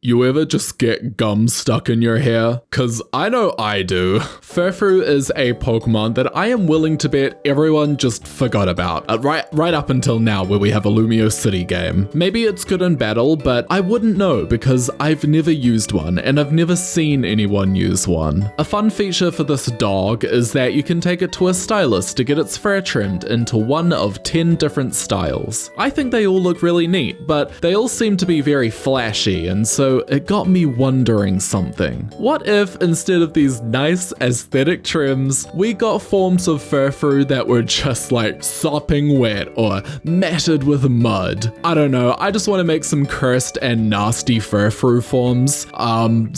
You ever just get gum stuck in your hair? Cause I know I do. Furfrou is a Pokemon that I am willing to bet everyone just forgot about. Right up until now where we have a Lumio City game. Maybe it's good in battle, but I wouldn't know because I've never used one and I've never seen anyone use one. A fun feature for this dog is that you can take it to a stylist to get its fur trimmed into one of 10 different styles. I think they all look really neat, but they all seem to be very flashy, and so it got me wondering something. What if instead of these nice aesthetic trims, we got forms of Furfrou that were just like sopping wet or matted with mud? I don't know, I just want to make some cursed and nasty Furfrou forms.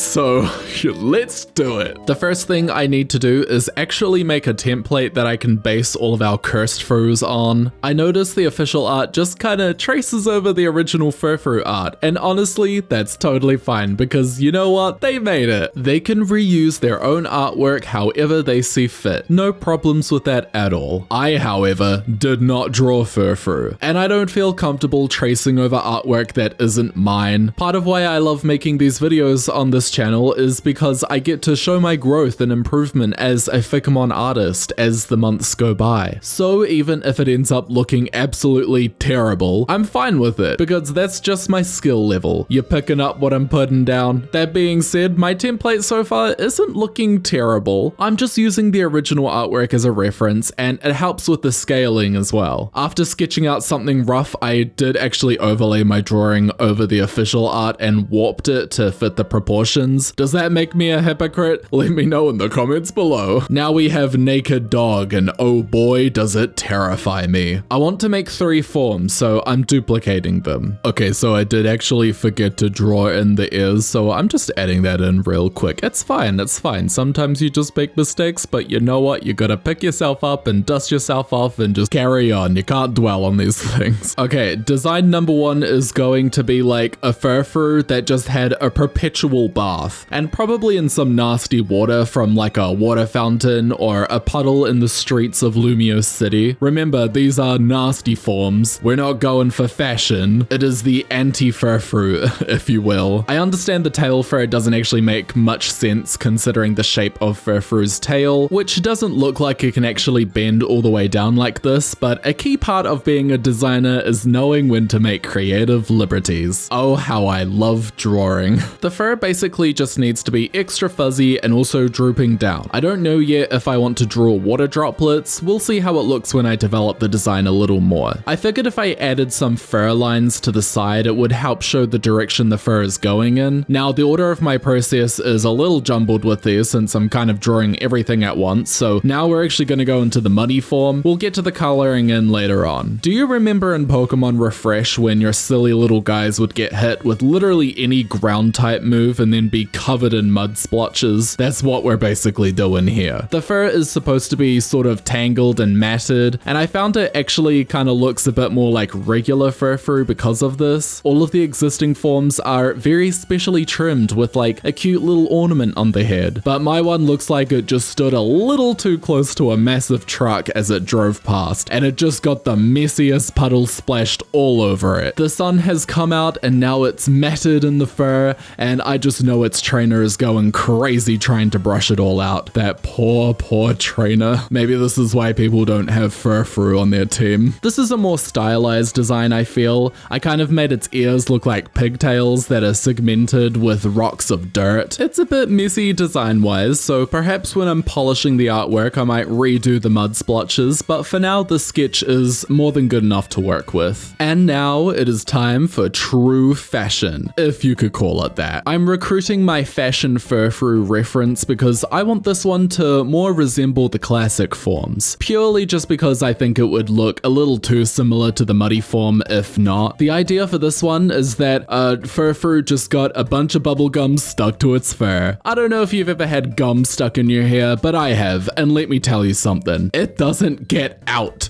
So let's do it. The first thing I need to do is actually make a template that I can base all of our cursed Frous on. I noticed the official art just kinda traces over the original Furfrou art, and honestly, that's totally fine because you know what? They made it. They can reuse their own artwork however they see fit. No problems with that at all. I, however, did not draw Furfrou, and I don't feel comfortable tracing over artwork that isn't mine. Part of why I love making these videos on this channel is because I get to show my growth and improvement as a fakemon artist as the months go by. So even if it ends up looking absolutely terrible, I'm fine with it because that's just my skill level. You're picking up what I'm putting down. That being said, my template so far isn't looking terrible. I'm just using the original artwork as a reference, and it helps with the scaling as well. After sketching out something rough, I did actually overlay my drawing over the official art and warped it to fit the proportions. Does that make me a hypocrite? Let me know in the comments below. Now we have Naked Dog, and oh boy does it terrify me. I want to make 3 forms, so I'm duplicating them. Okay, so I did actually forget to draw in the ears, so I'm just adding that in real quick. It's fine, it's fine. Sometimes you just make mistakes, but you know what? You gotta pick yourself up and dust yourself off and just carry on. You can't dwell on these things. Okay, design number 1 is going to be like a Furfrou that just had a perpetual bath, and probably in some nasty water from like a water fountain or a puddle in the streets of Lumio City. Remember, these are nasty forms. We're not going for fashion. It is the anti-Furfrou, if you will. I understand the tail fur doesn't actually make much sense considering the shape of Furfrou's tail, which doesn't look like it can actually bend all the way down like this, but a key part of being a designer is knowing when to make creative liberties. Oh, how I love drawing. The fur basically just needs to be extra fuzzy and also drooping down. I don't know yet if I want to draw water droplets. We'll see how it looks when I develop the design a little more. I figured if I added some fur lines to the side, it would help show the direction the fur is going in. Now, the order of my process is a little jumbled with these since I'm kind of drawing everything at once, so now we're actually going to go into the muddy form. We'll get to the coloring in later on. Do you remember in Pokemon Refresh when your silly little guys would get hit with literally any ground type move and then be covered in mud splotches? That's what we're basically doing here. The fur is supposed to be sort of tangled and matted, and I found it actually kind of looks a bit more like regular Furfrou because of this. All of the existing forms are very specially trimmed with like a cute little ornament on the head, but my one looks like it just stood a little too close to a massive truck as it drove past, and it just got the messiest puddle splashed all over it. The sun has come out and now it's matted in the fur, and I just know its trainer is going crazy trying to brush it all out. That poor trainer. Maybe this is why people don't have Furfrou on their team. This is a more stylized design, I feel. I kind of made its ears look like pigtails that are segmented with rocks of dirt. It's a bit messy design-wise, so perhaps when I'm polishing the artwork I might redo the mud splotches, but for now the sketch is more than good enough to work with. And now it is time for true fashion, if you could call it that. I'm recruiting my fashion Furfrou reference because I want this one to more resemble the classic forms, purely just because I think it would look a little too similar to the muddy form if not. The idea for this one is that Furfrou just got a bunch of bubble gum stuck to its fur. I don't know if you've ever had gum stuck in your hair, but I have, and let me tell you something, it doesn't get out.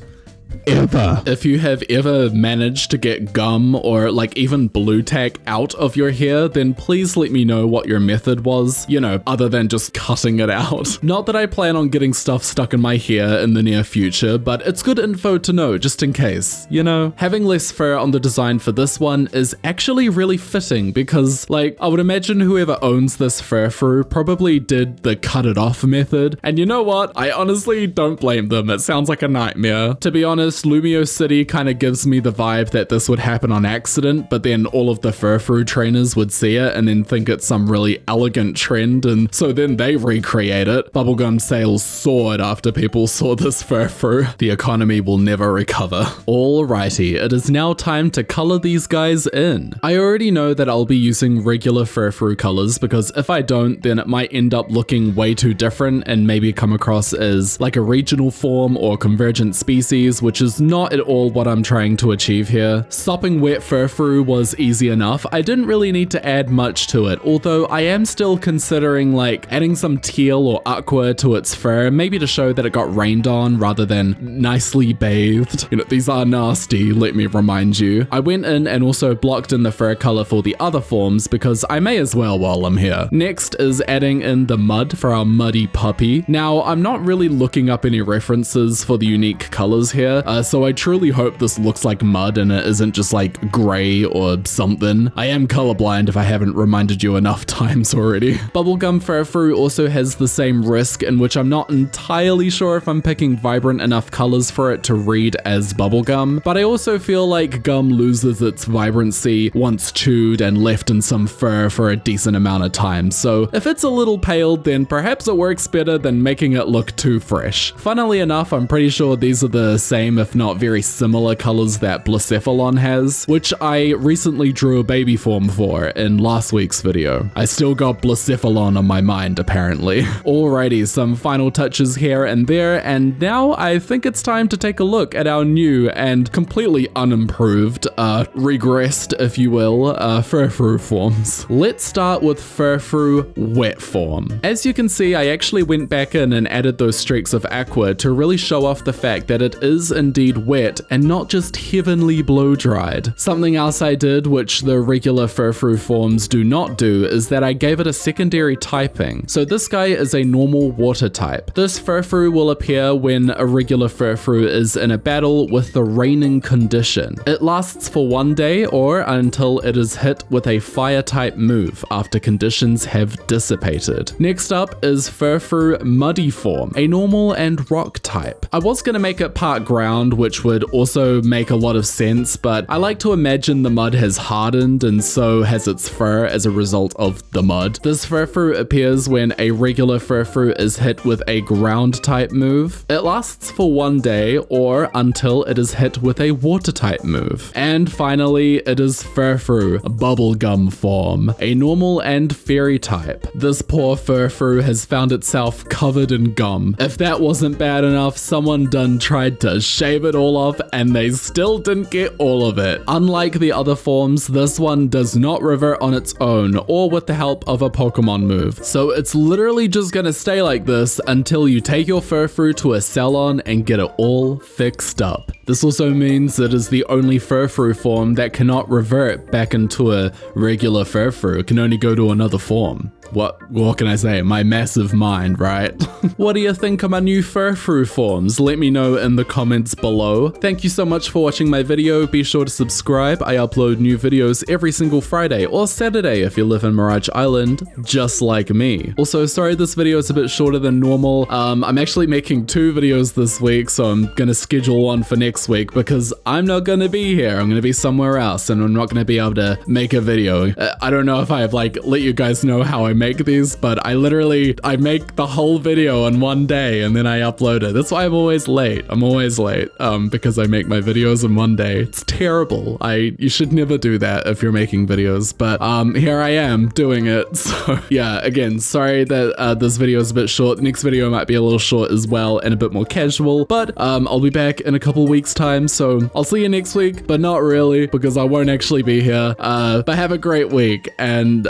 ever. If you have ever managed to get gum or like even blue tack out of your hair, then please let me know what your method was, you know, other than just cutting it out. Not that I plan on getting stuff stuck in my hair in the near future, but it's good info to know just in case, you know? Having less fur on the design for this one is actually really fitting because, like, I would imagine whoever owns this Furfrou probably did the cut it off method, and you know what? I honestly don't blame them. It sounds like a nightmare. To be honest, Lumio City kind of gives me the vibe that this would happen on accident, but then all of the Furfrou trainers would see it and then think it's some really elegant trend, and so then they recreate it. Bubblegum sales soared after people saw this Furfrou. The economy will never recover. Alrighty, it is now time to color these guys in. I already know that I'll be using regular Furfrou colors because if I don't, then it might end up looking way too different and maybe come across as like a regional form or convergent species, which is not at all what I'm trying to achieve here. Sopping wet Furfrou was easy enough. I didn't really need to add much to it, although I am still considering like adding some teal or aqua to its fur, maybe to show that it got rained on rather than nicely bathed. You know, these are nasty, let me remind you. I went in and also blocked in the fur color for the other forms because I may as well while I'm here. Next is adding in the mud for our muddy puppy. Now, I'm not really looking up any references for the unique colors here, so I truly hope this looks like mud and it isn't just like gray or something. I am colorblind if I haven't reminded you enough times already. Bubblegum Furfrou also has the same risk, in which I'm not entirely sure if I'm picking vibrant enough colors for it to read as bubblegum, but I also feel like gum loses its vibrancy once chewed and left in some fur for a decent amount of time, so if it's a little pale, then perhaps it works better than making it look too fresh. Funnily enough, I'm pretty sure these are the same, if not very similar colors that Blacephalon has, which I recently drew a baby form for in last week's video. I still got Blacephalon on my mind, apparently. Alrighty, some final touches here and there, and now I think it's time to take a look at our new and completely unimproved, regressed, if you will, Furfrou forms. Let's start with Furfrou wet form. As you can see, I actually went back in and added those streaks of aqua to really show off the fact that it is indeed wet and not just heavenly blow-dried. Something else I did, which the regular Furfrou forms do not do, is that I gave it a secondary typing. So this guy is a normal water type. This Furfrou will appear when a regular Furfrou is in a battle with the raining condition. It lasts for 1 day or until it is hit with a fire type move after conditions have dissipated. Next up is Furfrou muddy form, a normal and rock type. I was going to make it part ground, which would also make a lot of sense, but I like to imagine the mud has hardened and so has its fur as a result of the mud. This Furfrou appears when a regular Furfrou is hit with a ground type move. It lasts for 1 day or until it is hit with a water type move. And finally, it is Furfrou bubblegum form, a normal and fairy type. This poor Furfrou has found itself covered in gum. If that wasn't bad enough, someone done tried to shave it all off and they still didn't get all of it. Unlike the other forms, this one does not revert on its own or with the help of a Pokemon move. So it's literally just gonna stay like this until you take your Furfrou to a salon and get it all fixed up. This also means it is the only Furfrou form that cannot revert back into a regular Furfrou. It can only go to another form. What can I say? My massive mind, right? What do you think of my new Furfrou forms? Let me know in the comments below. Thank you so much for watching my video. Be sure to subscribe. I upload new videos every single Friday or Saturday if you live in Mirage Island, just like me. Also, sorry this video is a bit shorter than normal. I'm actually making 2 videos this week, so I'm gonna schedule one for next week because I'm not gonna be here. I'm gonna be somewhere else and I'm not gonna be able to make a video. I don't know if I have like let you guys know how I make these, but I make the whole video in 1 day and then I upload it. That's why I'm always late. I'm always late because I make my videos in 1 day. It's terrible. You should never do that if you're making videos, but here I am doing it. So yeah, again, sorry that this video is a bit short. The next video might be a little short as well and a bit more casual, but I'll be back in a couple weeks time, so I'll see you next week, but not really because I won't actually be here. But have a great week and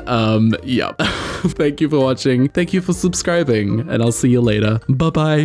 yeah. Thank you for watching. Thank you for subscribing, and I'll see you later. Bye-bye.